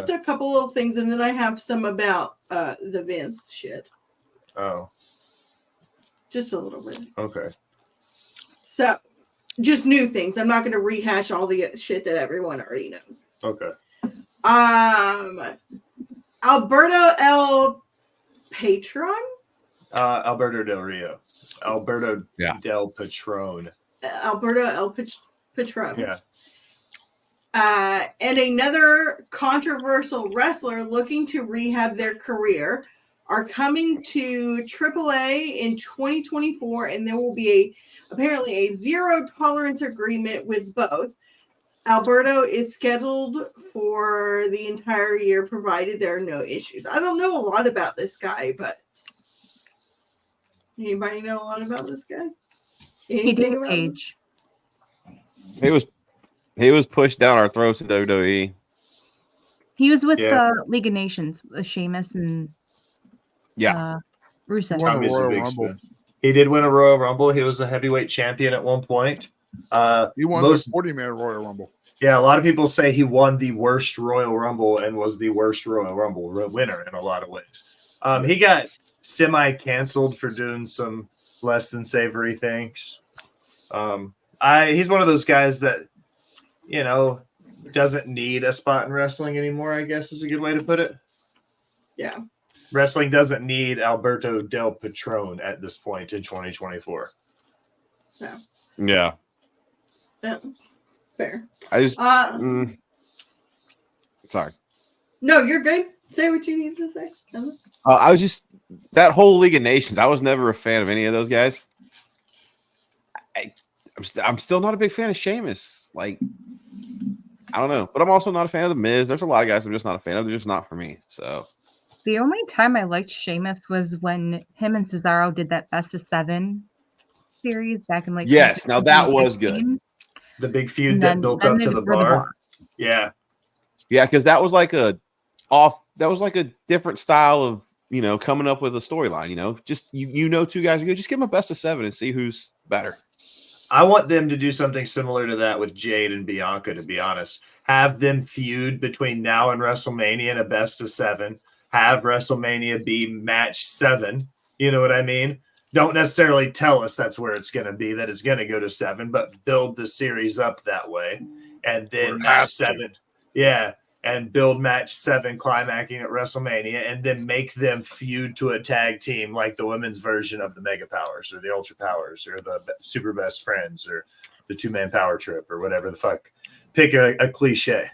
just a couple little things, and then I have some about the Vince shit. Oh. Just a little bit. Okay. So, just new things. I'm not going to rehash all the shit that everyone already knows. Okay. Alberto El Patron? Alberto Del Rio. Alberto Del Patron. Alberto El Patron. Yeah. And another controversial wrestler looking to rehab their career are coming to AAA in 2024, and there will be apparently a zero tolerance agreement with both. Alberto is scheduled for the entire year, provided there are no issues. I don't know a lot about this guy, but anybody know a lot about this guy? He didn't age. He was pushed down our throats at WWE. He was with League of Nations, Sheamus and Rusev. Won the Royal Rumble. He did win a Royal Rumble. He was a heavyweight champion at one point. He won the 40-man Royal Rumble. Yeah, a lot of people say he won the worst Royal Rumble and was the worst Royal Rumble winner in a lot of ways. He got semi-canceled for doing some less than savory things. He's one of those guys that, doesn't need a spot in wrestling anymore, I guess is a good way to put it. Yeah. Wrestling doesn't need Alberto Del Patron at this point in 2024. Yeah. Yeah. Yeah. Fair. I just sorry. No, you're good. Say what you need to say. I was just that whole League of Nations. I was never a fan of any of those guys. I'm still not a big fan of Sheamus. Like, I don't know, but I'm also not a fan of the Miz. There's a lot of guys I'm just not a fan of. They're just not for me. So the only time I liked Sheamus was when him and Cesaro did that Best of 7 series back in yes. Now that was good. The big feud that built up to the bar. Yeah. Yeah, because that was like a different style of, coming up with a storyline, just, two guys are good. Just give them a best of 7 and see who's better. I want them to do something similar to that with Jade and Bianca, to be honest. Have them feud between now and WrestleMania in a best of 7. Have WrestleMania be match 7. You know what I mean? Don't necessarily tell us that's where it's going to be, that it's going to go to 7, but build the series up that way. And then match 7. Yeah. And build match 7 climaxing at WrestleMania, and then make them feud to a tag team like the women's version of the Mega Powers or the Ultra Powers or the Super Best Friends or the 2-man Power Trip or whatever the fuck. Pick a cliche.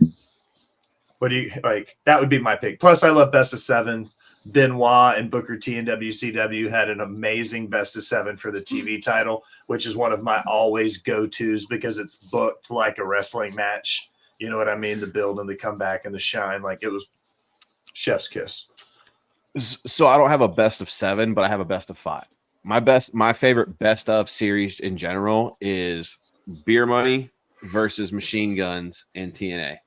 What do you like? That would be my pick. Plus, I love best of 7. Benoit and Booker T and WCW had an amazing best of 7 for the TV title, which is one of my always go-tos because it's booked like a wrestling match. You know what I mean? The build and the comeback and the shine. Like, it was chef's kiss. So I don't have a best of 7, but I have a best of 5. My favorite best of series in general is Beer Money versus Machine Guns in TNA.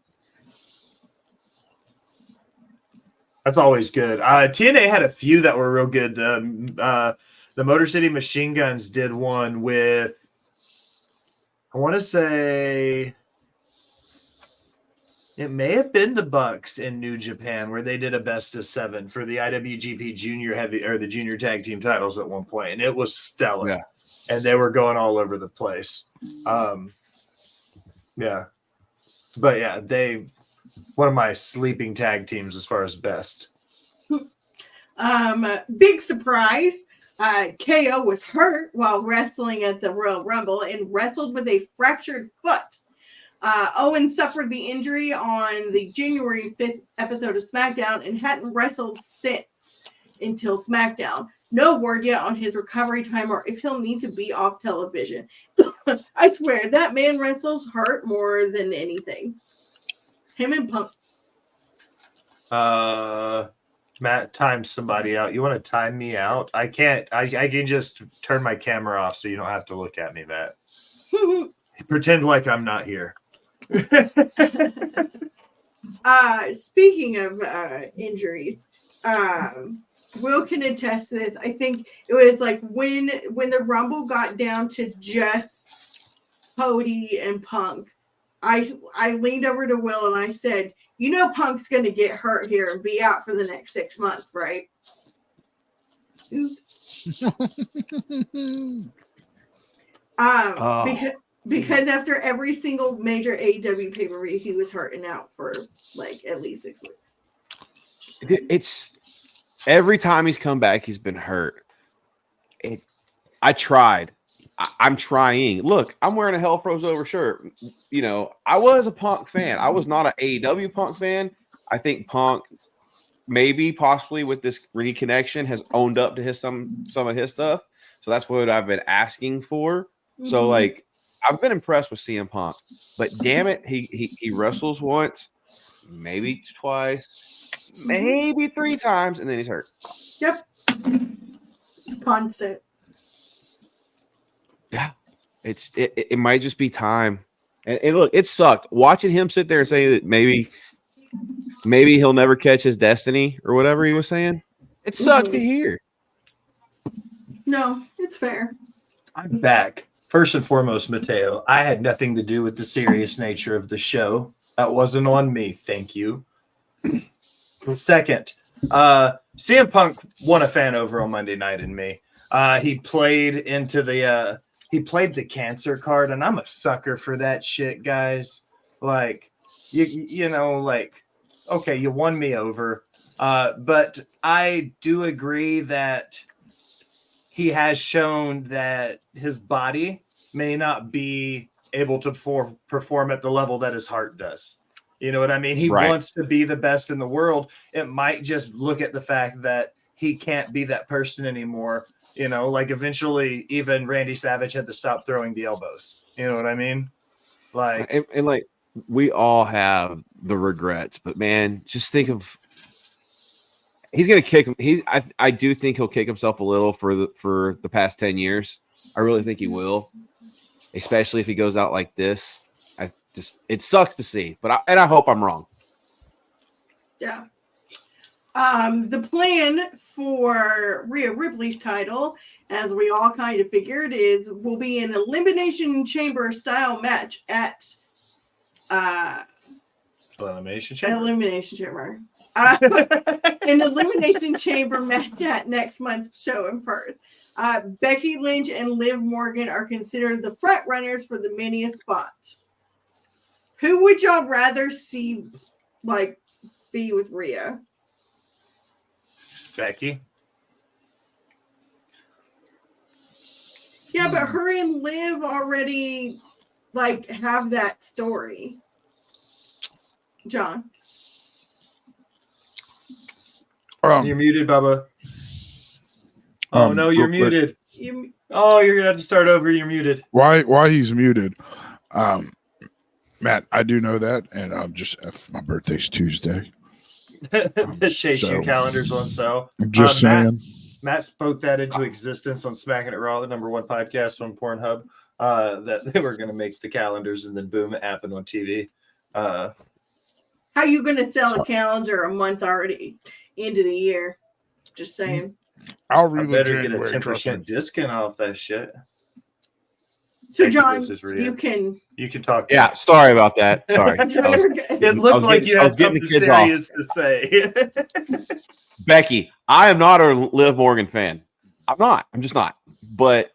That's always good. TNA had a few that were real good. The Motor City Machine Guns did one with, I want to say, it may have been the Bucks in New Japan where they did a best of 7 for the IWGP Junior Heavy or the Junior Tag Team titles at one point, and it was stellar. Yeah. And they were going all over the place. Yeah, but yeah, one of my sleeping tag teams as far as best. Big surprise. KO was hurt while wrestling at the Royal Rumble and wrestled with a fractured foot. Owen suffered the injury on the January 5th episode of SmackDown and hadn't wrestled since until SmackDown. No word yet on his recovery time or if he'll need to be off television. I swear, that man wrestles hurt more than anything. Him and Punk. Matt, time somebody out. You want to time me out? I can't. I can just turn my camera off so you don't have to look at me, Matt. Pretend like I'm not here. Speaking of injuries, Will can attest to this. I think it was like when the Rumble got down to just Cody and Punk, I leaned over to Will and I said, "You know, Punk's going to get hurt here and be out for the next 6 months, right?" Oops. Because after every single major AEW pay-per-view, he was hurt and out for like at least 6 weeks. It's every time he's come back, he's been hurt. I tried. I'm trying. Look, I'm wearing a Hell Froze Over shirt. You know, I was a Punk fan. I was not an AEW Punk fan. I think Punk, maybe possibly with this reconnection, has owned up to some of his stuff. So that's what I've been asking for. Mm-hmm. So like, I've been impressed with CM Punk, but damn it, he wrestles once, maybe twice, maybe 3 times, and then he's hurt. Yep, it's constant. Yeah, it might just be time. And look, it sucked watching him sit there and say that maybe he'll never catch his destiny or whatever he was saying. It sucked to hear. No, it's fair. I'm back. First and foremost, Mateo, I had nothing to do with the serious nature of the show. That wasn't on me. Thank you. Second, CM Punk won a fan over on Monday night in me. He played the cancer card, and I'm a sucker for that shit, guys. Like, you know, like, okay, you won me over. But I do agree that he has shown that his body may not be able to perform at the level that his heart does. You know what I mean? He wants to be the best in the world. It might just look at the fact that he can't be that person anymore. You know, like eventually even Randy Savage had to stop throwing the elbows. You know what I mean? Like, and like, we all have the regrets, but man, just think of, he's going to kick him. I do think he'll kick himself a little for the past 10 years. I really think he will, especially if he goes out like this. It sucks to see, but I hope I'm wrong. Yeah. The plan for Rhea Ripley's title, as we all kind of figured, will be an elimination chamber style match at Elimination Chamber. An elimination chamber match at next month's show in Perth. Becky Lynch and Liv Morgan are considered the front runners for the Mania spot. Who would y'all rather see, like, be with Rhea? Becky. Yeah, but her and Liv already, like, have that story. John. You're muted, Bubba. Oh, no, you're muted. You're going to have to start over. You're muted. Why he's muted? Matt, I do know that, and my birthday's Tuesday. The Chase U calendar's on sale. I'm just saying. Matt spoke that into existence on Smacking It Raw, the #1 podcast on Pornhub, that they were going to make the calendars, and then boom, it happened on TV. How you going to sell a calendar a month already into the year? Just saying. I'll read better get a 10% discount off that shit. So, John, you can talk. Yeah, sorry about that. Sorry. It looked like you had something serious to say. Becky, I am not a Liv Morgan fan. I'm not. I'm just not. But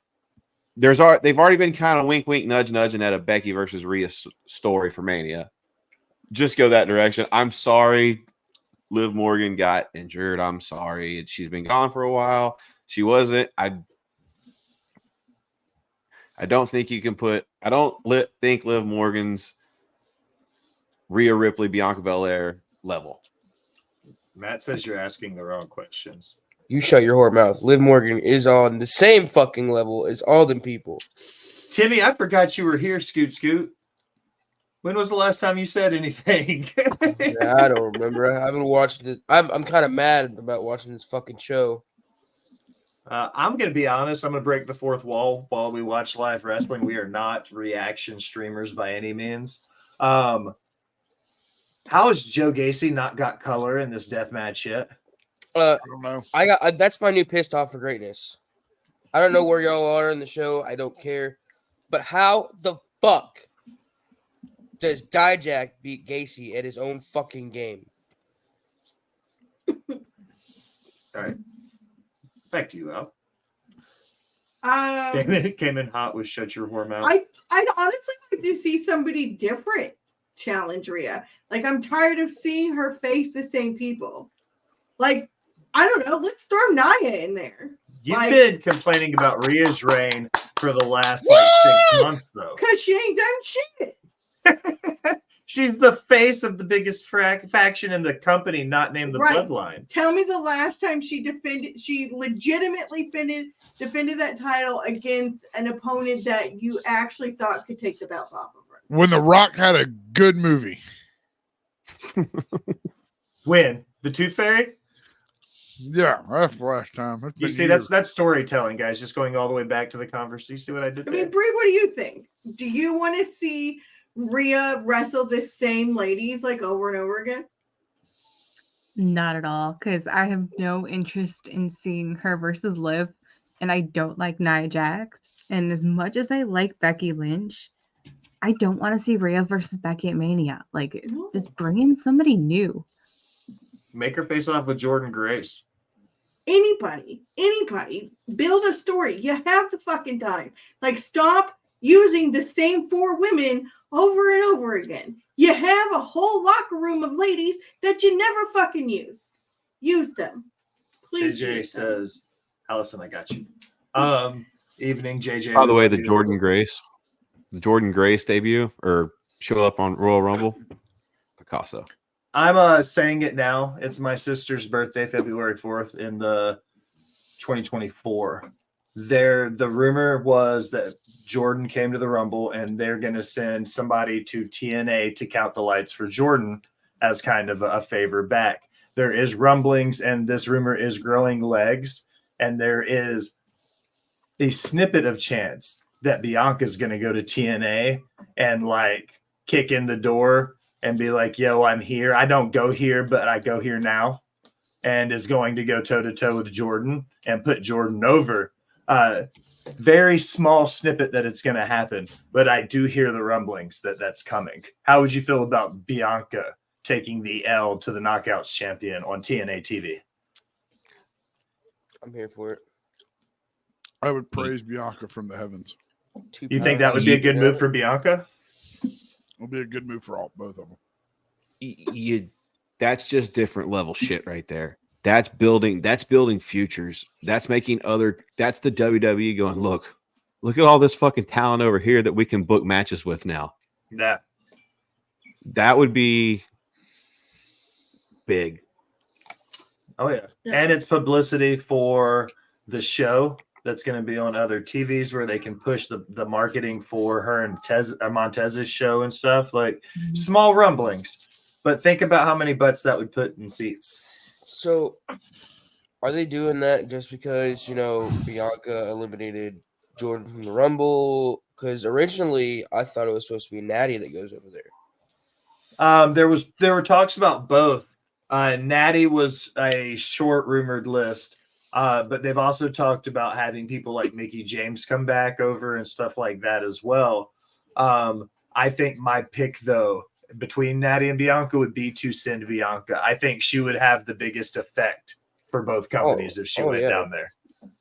they've already been kind of wink, wink, nudge, nudging at a Becky versus Rhea story for Mania. Just go that direction. I'm sorry Liv Morgan got injured. I'm sorry. She's been gone for a while. She wasn't. I don't think you can put. I don't think Liv Morgan's Rhea Ripley, Bianca Belair level. Matt says you're asking the wrong questions. You shut your whore mouth. Liv Morgan is on the same fucking level as all them people. Timmy, I forgot you were here, Scoot. When was the last time you said anything? Yeah, I don't remember. I haven't watched it. I'm kind of mad about watching this fucking show. I'm going to be honest. I'm going to break the fourth wall while we watch live wrestling. We are not reaction streamers by any means. How has Joe Gacy not got color in this death match yet? I don't know. That's my new pissed off for greatness. I don't know where y'all are in the show. I don't care. But how the fuck Does Dijak beat Gacy at his own fucking game? All right. Back to you, Al. Um, Came in hot with shut your whore mouth. I'd honestly like to see somebody different challenge Rhea. Like, I'm tired of seeing her face the same people. Like, I don't know. Let's throw Naya in there. You've like- been complaining about Rhea's reign for the last like 6 months, though. Because she ain't done shit. She's the face of the biggest faction in the company, not named the Right. Bloodline. Tell me the last time she legitimately defended that title against an opponent that you actually thought could take the belt off of her. When The Rock had a good movie. When? The Tooth Fairy? Yeah, that's the last time. It's You been see, years. that's storytelling, guys. Just going all the way back to the conversation. You see what I did I there? mean, Brie, what do you think? Do you want to see Rhea wrestle the same ladies like over and over again? Not at all, because I have no interest in seeing her versus Liv, and I don't like Nia Jax. And as much as I like Becky Lynch, I don't want to see Rhea versus Becky at Mania. Like, just bring in somebody new. Make her face off with Jordan Grace. Anybody, build a story. You have the fucking time. Like, stop using the same 4 women over and over again. You have a whole locker room of ladies that you never fucking use. Use them. Please. JJ use them. says, Allison, I got you. Evening, JJ. By the way, the Jordan Grace debut or show up on Royal Rumble, Picasso. I'm saying it now. It's my sister's birthday, February 4th in the 2024. The rumor was that Jordan came to the Rumble and they're going to send somebody to TNA to count the lights for Jordan as kind of a favor back. There is rumblings and this rumor is growing legs, and there is a snippet of chance that Bianca's going to go to TNA and like kick in the door and be like, yo, I'm here. I don't go here, but I go here now, and is going to go toe to toe with Jordan and put Jordan over. Very small snippet that it's going to happen, but I do hear the rumblings that that's coming. How would you feel about Bianca taking the L to the Knockouts champion on TNA TV? I'm here for it. I would praise Bianca from the heavens. You think that would be a good move for Bianca? It'll be a good move for both of them. That's just different level shit right there. That's building futures. That's the WWE going, look at all this fucking talent over here that we can book matches with now. Yeah. That would be big. Oh yeah. And it's publicity for the show that's going to be on other TVs where they can push the marketing for her and Montez's show and stuff, like small rumblings. But think about how many butts that would put in seats. So, are they doing that just because, Bianca eliminated Jordan from the Rumble? Because originally, I thought it was supposed to be Natty that goes over there. There were talks about both. Natty was a short rumored list, but they've also talked about having people like Mickie James come back over and stuff like that as well. I think my pick, though, between Natty and Bianca would be to send Bianca. I think she would have the biggest effect for both companies if she went down there.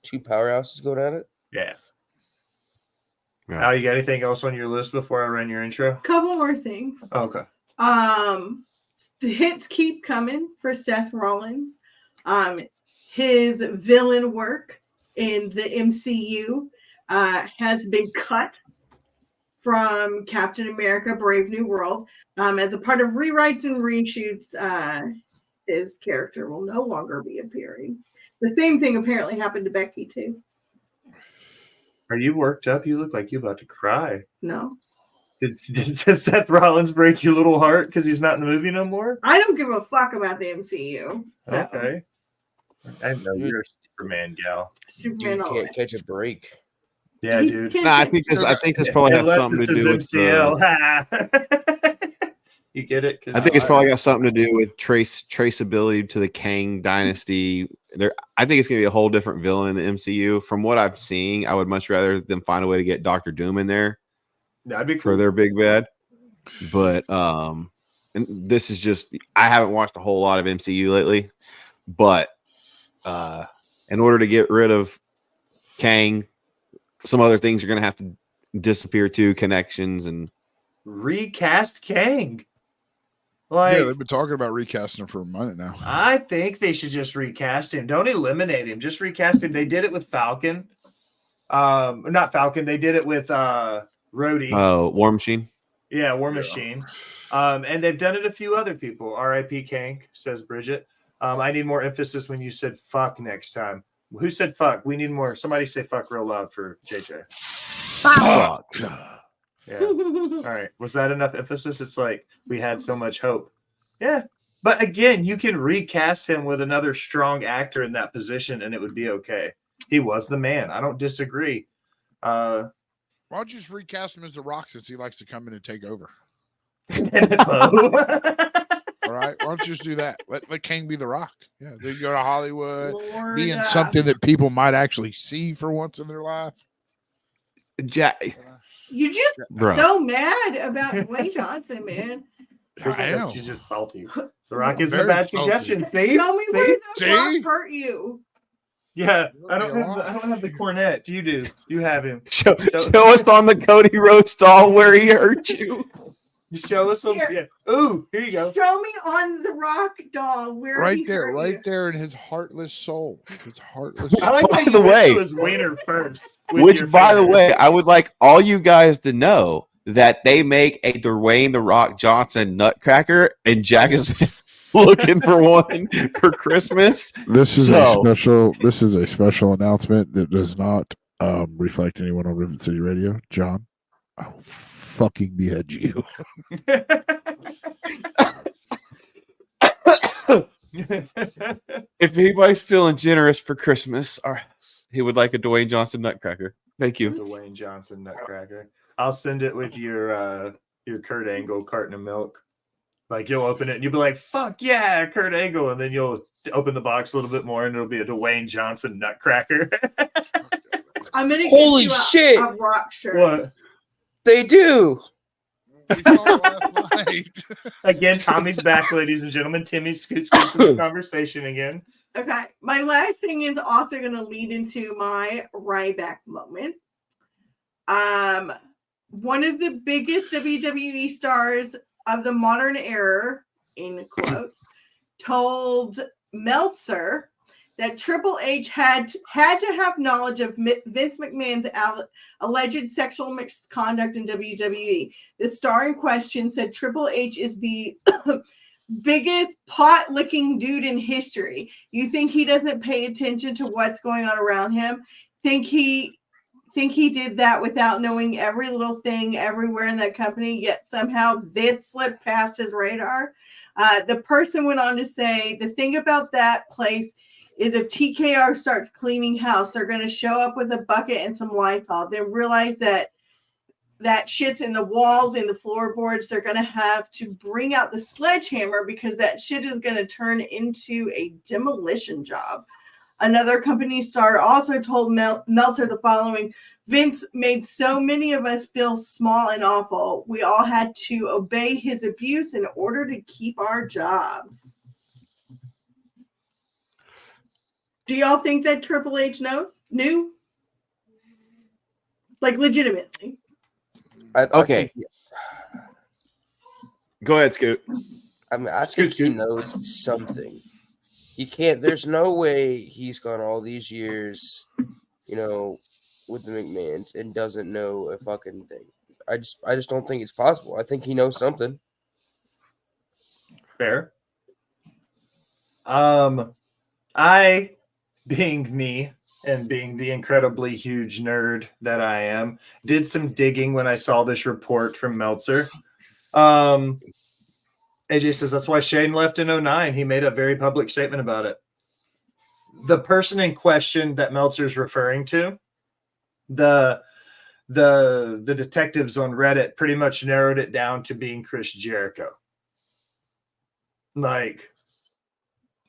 2 powerhouses going at it? Yeah. Al, you got anything else on your list before I run your intro? Couple more things. Okay. The hits keep coming for Seth Rollins. His villain work in the MCU has been cut from Captain America Brave New World. As a part of rewrites and reshoots, his character will no longer be appearing. The same thing apparently happened to Becky, too. Are you worked up? You look like you're about to cry. No. Did Seth Rollins break your little heart because he's not in the movie no more? I don't give a fuck about the MCU. So. Okay. I know you're a Superman gal. Superman Dude can't catch a break. Yeah, dude. I think this probably has something to do with MCL. You get it? I think it's probably got something to do with traceability to the Kang dynasty. I think it's going to be a whole different villain in the MCU. From what I'm seeing, I would much rather them find a way to get Doctor Doom in there. That'd be cool. For their big bad. But and this is just I haven't watched a whole lot of MCU lately, but in order to get rid of Kang, some other things are going to have to disappear too, connections and Recast Kang. Like, Yeah, they've been talking about recasting him for a minute now. I think they should just recast him. Don't eliminate him. Just recast him. They did it with Falcon. Not Falcon. They did it with Rhodey. War Machine. Yeah, War Machine. And they've done it a few other people. R.I.P. Kang, says Bridget. I need more emphasis when you said fuck next time. Who said fuck? We need more. Somebody say fuck real loud for JJ. Fuck. Yeah. All right. Was that enough emphasis? It's like we had so much hope. Yeah. But again, you can recast him with another strong actor in that position and it would be okay. He was the man. I don't disagree. Why don't you just recast him as The Rock since he likes to come in and take over? All right. Why don't you just do that? Let Kang be The Rock. Yeah. They go to Hollywood, be in something that people might actually see for once in their life. Jack. You're just so mad about Dwayne Johnson, man. I know. She's just salty. The Rock isn't a very bad salty. suggestion. See? Tell me where the Rock hurt you. Yeah, I don't have the cornet. Do you do? You have him. Show us on the Cody roast all where he hurt you. You show us some. Yeah. Ooh, here you go. Show me on the Rock doll where Right he there, hurt right you. there in his heartless soul. His heartless I soul. like By how the you way- went to his wiener first. with Which, your by the finger. way, I would like all you guys to know that they make a Dwayne The Rock Johnson nutcracker, and Jack has been looking for one for Christmas. This is So- a special announcement that does not reflect anyone on Rivet City Radio. John, I will fucking behead you. If anybody's feeling generous for Christmas, or he would like a Dwayne Johnson nutcracker. Thank you. Dwayne Johnson nutcracker. I'll send it with your Kurt Angle carton of milk. Like you'll open it and you'll be like, "Fuck yeah, Kurt Angle," and then you'll open the box a little bit more and it'll be a Dwayne Johnson nutcracker. I'm gonna Holy get you shit. a Rock shirt. What? They do. We saw it last night. Again, Tommy's back, ladies and gentlemen. Timmy scoots into the conversation again. Okay, my last thing is also going to lead into my Ryback moment. One of the biggest WWE stars of the modern era, in quotes, told Meltzer that Triple H had to have knowledge of Vince McMahon's alleged sexual misconduct in WWE. The star in question said Triple H is the biggest pot-licking dude in history. You think he doesn't pay attention to what's going on around him? Think he did that without knowing every little thing everywhere in that company, yet somehow this slipped past his radar? The person went on to say, the thing about that place is if TKR starts cleaning house, they're going to show up with a bucket and some Lysol, then realize that shit's in the walls, in the floorboards. They're going to have to bring out the sledgehammer because that shit is going to turn into a demolition job. Another company star also told Meltzer the following: Vince made so many of us feel small and awful. We all had to obey his abuse in order to keep our jobs. Do y'all think that Triple H knew? Like, legitimately. I Okay. think- Go ahead, Scoot. I mean, I think he knows something. He can't. There's no way he's gone all these years, with the McMahons and doesn't know a fucking thing. I just don't think it's possible. I think he knows something. Fair. I, being me and being the incredibly huge nerd that I am, did some digging when I saw this report from Meltzer. AJ says that's why Shane left in 2009. He made a very public statement about it. The person in question that Meltzer's referring to, the detectives on Reddit pretty much narrowed it down to being Chris Jericho. Like,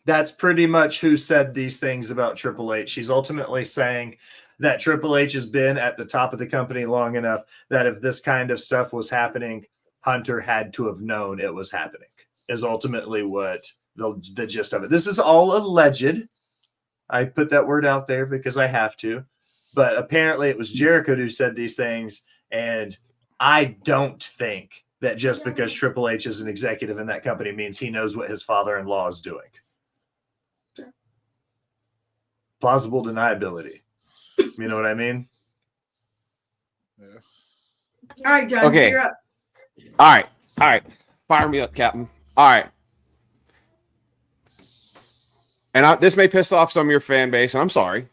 that's pretty much who said these things about Triple H. She's ultimately saying that Triple H has been at the top of the company long enough that if this kind of stuff was happening Hunter had to have known it was happening, is ultimately what the gist of it. This is all alleged. I put that word out there because I have to. But apparently it was Jericho who said these things. And I don't think that just because Triple H is an executive in that company means he knows what his father-in-law is doing. Plausible deniability. You know what I mean? Yeah. All right, John, Okay. you're up. All right. Fire me up, Captain. All right. And this may piss off some of your fan base, and I'm sorry.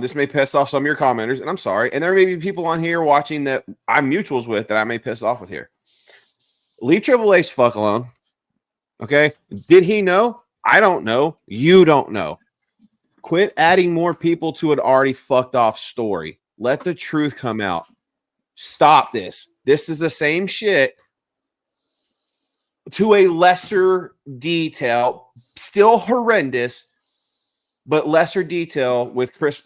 This may piss off some of your commenters, and I'm sorry. And there may be people on here watching that I'm mutuals with that I may piss off with here. Leave Triple H fuck alone. Okay? Did he know? I don't know. You don't know. Quit adding more people to an already fucked off story. Let the truth come out. Stop this. This is the same shit to a lesser detail, still horrendous, but lesser detail with Chris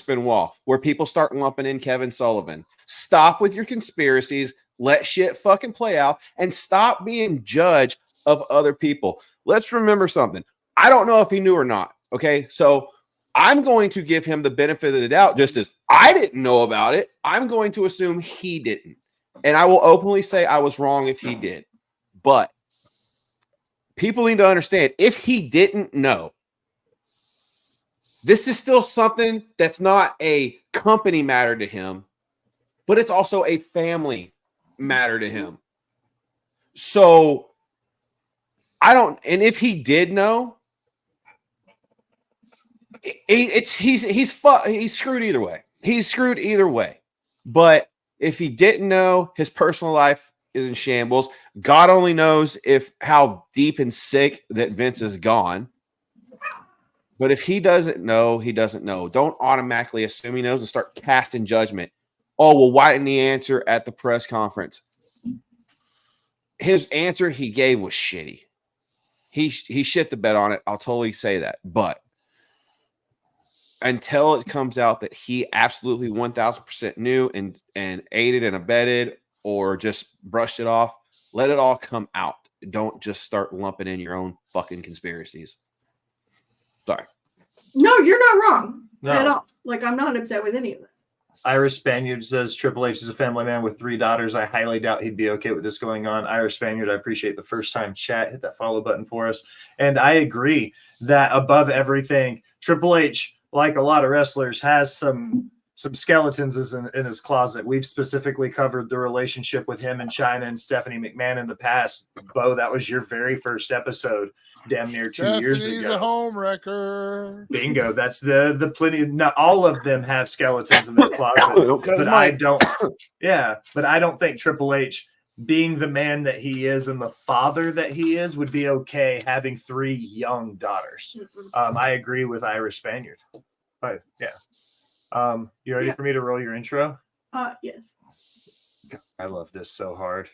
Benoit, where people start lumping in Kevin Sullivan. Stop with your conspiracies. Let shit fucking play out and stop being judge of other people. Let's remember something. I don't know if he knew or not. Okay. So I'm going to give him the benefit of the doubt, just as I didn't know about it. I'm going to assume he didn't. And I will openly say I was wrong if he did. But people need to understand, if he didn't know, this is still something that's not a company matter to him, but it's also a family matter to him. So I don't, and if he did know, he's screwed either way. He's screwed either way. But if he didn't know, his personal life is in shambles. God only knows how deep and sick that Vince is gone. But if he doesn't know, he doesn't know. Don't automatically assume he knows and start casting judgment. Oh, well, why didn't he answer at the press conference? His answer he gave was shitty. He shit the bed on it. I'll totally say that. But until it comes out that he absolutely 1000% knew and aided and abetted or just brushed it off, let it all come out. Don't just start lumping in your own fucking conspiracies. Sorry. No, you're not wrong at No. all. Like, I'm not upset with any of that. Irish Spaniard says Triple H is a family man with 3 daughters. I highly doubt he'd be okay with this going on. Irish Spaniard, I appreciate the first time chat. Hit that follow button for us. And I agree that above everything, Triple H, like a lot of wrestlers, has some skeletons in his closet. We've specifically covered the relationship with him and China and Stephanie McMahon in the past. Bo, that was your very first episode, damn near 2 years ago. Stephanie's a home wrecker. Bingo. That's the plenty. Not all of them have skeletons in their closet, but I don't. Yeah, but I don't think Triple H, being the man that he is and the father that he is, would be okay having 3 young daughters. I agree with Irish Spaniard. But yeah. You ready for me to roll your intro? Yes. I love this so hard.